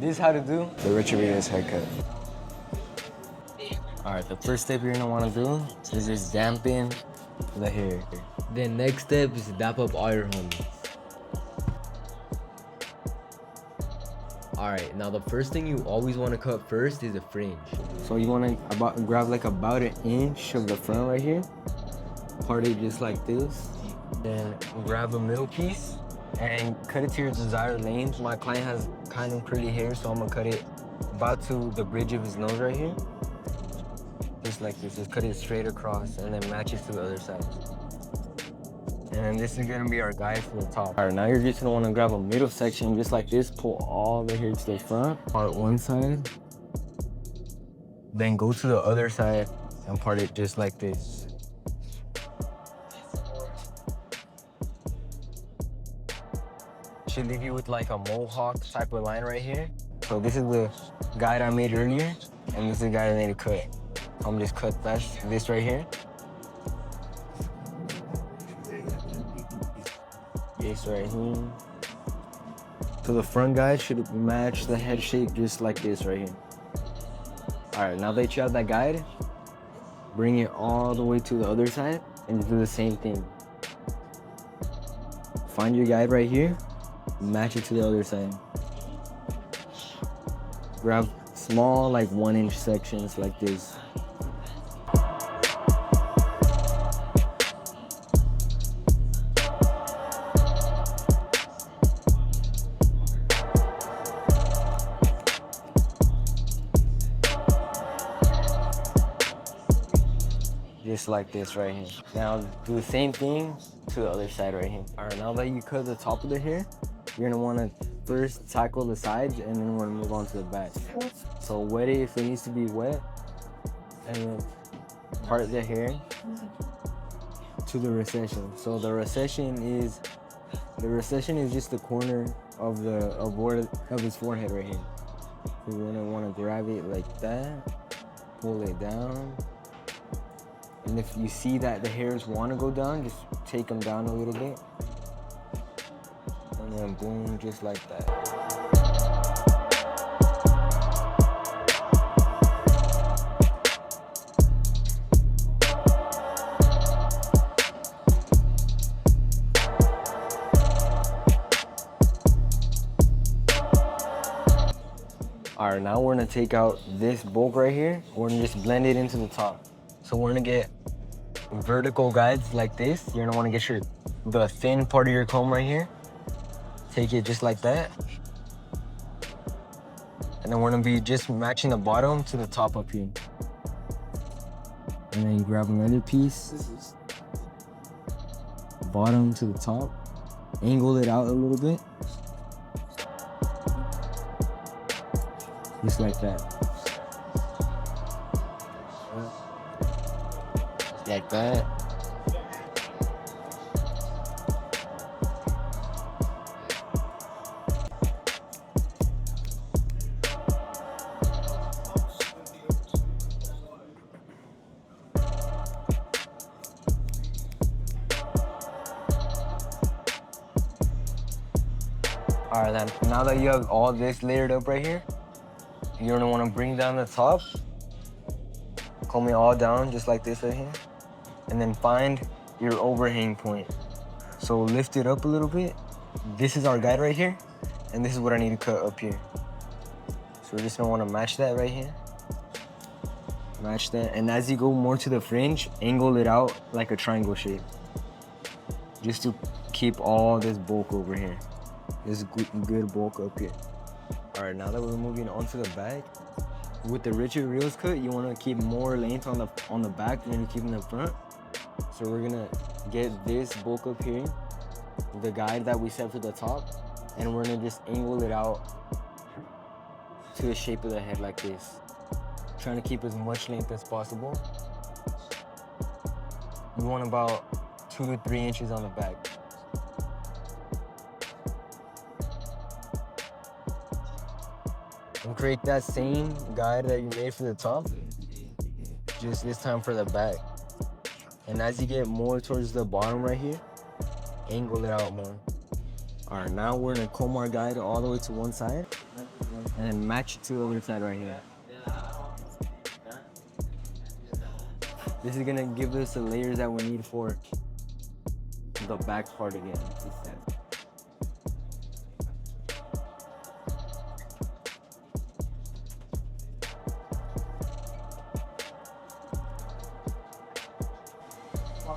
This is how to do the Rios haircut. Alright, the first step you're gonna wanna do is just dampen the hair. Then next step is to dap up all your homies. Alright, now the first thing you always want to cut first is a fringe. So you wanna grab like about an inch of the front right here, part it just like this, then grab a middle piece and cut it to your desired length. My client has kind of pretty hair, so I'm gonna cut it about to the bridge of his nose right here. Just like this, just cut it straight across and then match it to the other side. And then this is gonna be our guide for the top. All right, now you're just gonna wanna grab a middle section just like this, pull all the hair to the front, part one side, then go to the other side and part it just like this. Should leave you with like a mohawk type of line right here. So this is the guide I made earlier, and this is the guide I made to cut. I'm just cut this right here. This right here. So the front guide should match the head shape just like this right here. All right, now that you have that guide, bring it all the way to the other side and do the same thing. Find your guide right here, match it to the other side. Grab small, like 1-inch sections like this. Just like this right here. Now do the same thing to the other side right here. All right, now that you cut the top of the hair, you're gonna wanna first tackle the sides and then we're gonna move on to the back. So wet it if it needs to be wet, and then part the hair to the recession. So the recession is just the corner of his forehead right here. You're gonna wanna grab it like that, pull it down. And if you see that the hairs want to go down, just take them down a little bit. And then boom, just like that. All right, now we're gonna take out this bulk right here. We're gonna just blend it into the top. So we're gonna get vertical guides like this. You're gonna wanna get the thin part of your comb right here. Take it just like that. And then we're gonna be just matching the bottom to the top up here. And then you grab another piece. Bottom to the top. Angle it out a little bit. Just like that. Like that. All right, then now that you have all this layered up right here, you're gonna wanna bring down the top, comb it all down just like this right here. And then find your overhang point. So lift it up a little bit. This is our guide right here, and this is what I need to cut up here. So we're just gonna wanna match that right here. Match that, and as you go more to the fringe, angle it out like a triangle shape. Just to keep all this bulk over here. This good bulk up here. All right, now that we're moving on to the back, with the Rios cut, you wanna keep more length on the back than you keep in the front. So we're gonna get this bulk up here, the guide that we set for the top, and we're gonna just angle it out to the shape of the head like this. Trying to keep as much length as possible. We want about 2 to 3 inches on the back. And create that same guide that you made for the top, just this time for the back. And as you get more towards the bottom right here, angle it out more. All right, now we're gonna comb our guide all the way to one side. and then match it to the other side right here. This is gonna give us the layers that we need for the back part again.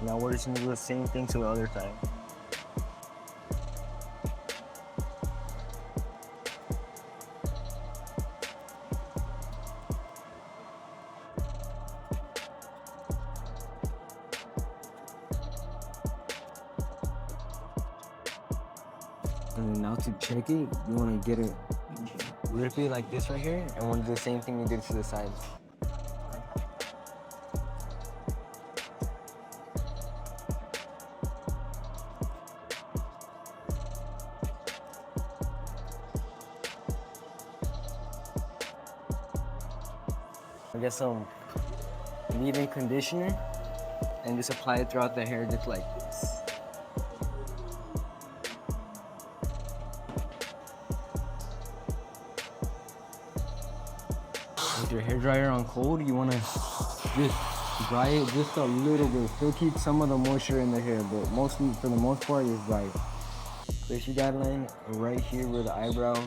Now we're just gonna do the same thing to the other side. And then now to check it, you want to get it, rip it like this right here, and want to do the same thing you did to the sides. I get some leave-in conditioner and just apply it throughout the hair just like this. With your hair dryer on cold, you want to just dry it just a little bit. Still keep some of the moisture in the hair, but mostly, for the most part, is dry. Place your guideline right here where the eyebrow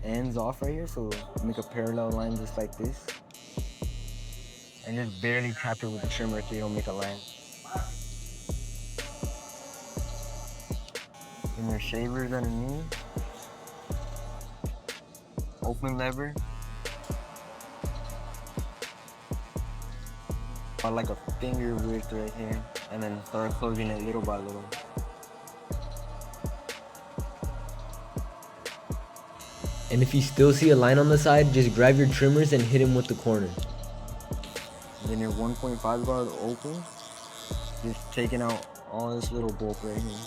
ends off right here, so make a parallel line just like this. And just barely tap it with the trimmer so you don't make a line. And your shavers underneath. Open lever. About like a finger width right here. And then start closing it little by little. And if you still see a line on the side, just grab your trimmers and hit him with the corner. Then your 1.5 guard open, just taking out all this little bulk right here.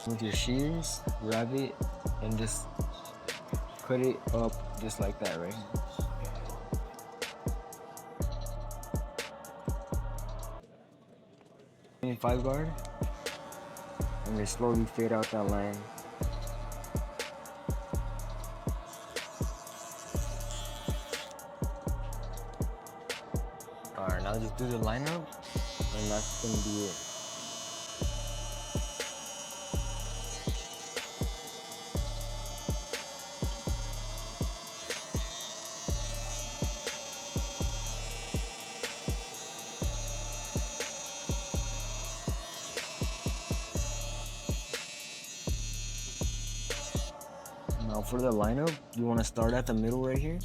With your shears, grab it and just cut it up just like that right here. 5 guard, and just slowly fade out that line. Alright, now just do the lineup, and that's gonna be it. Now for the lineup, you want to start at the middle right here.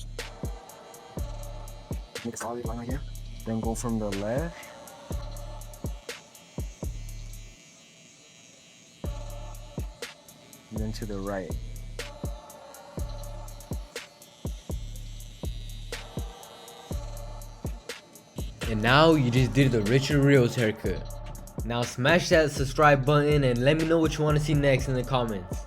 Make a solid line right here. Then go from the left. Then to the right. And now you just did the Richard Rios haircut. Now smash that subscribe button and let me know what you want to see next in the comments.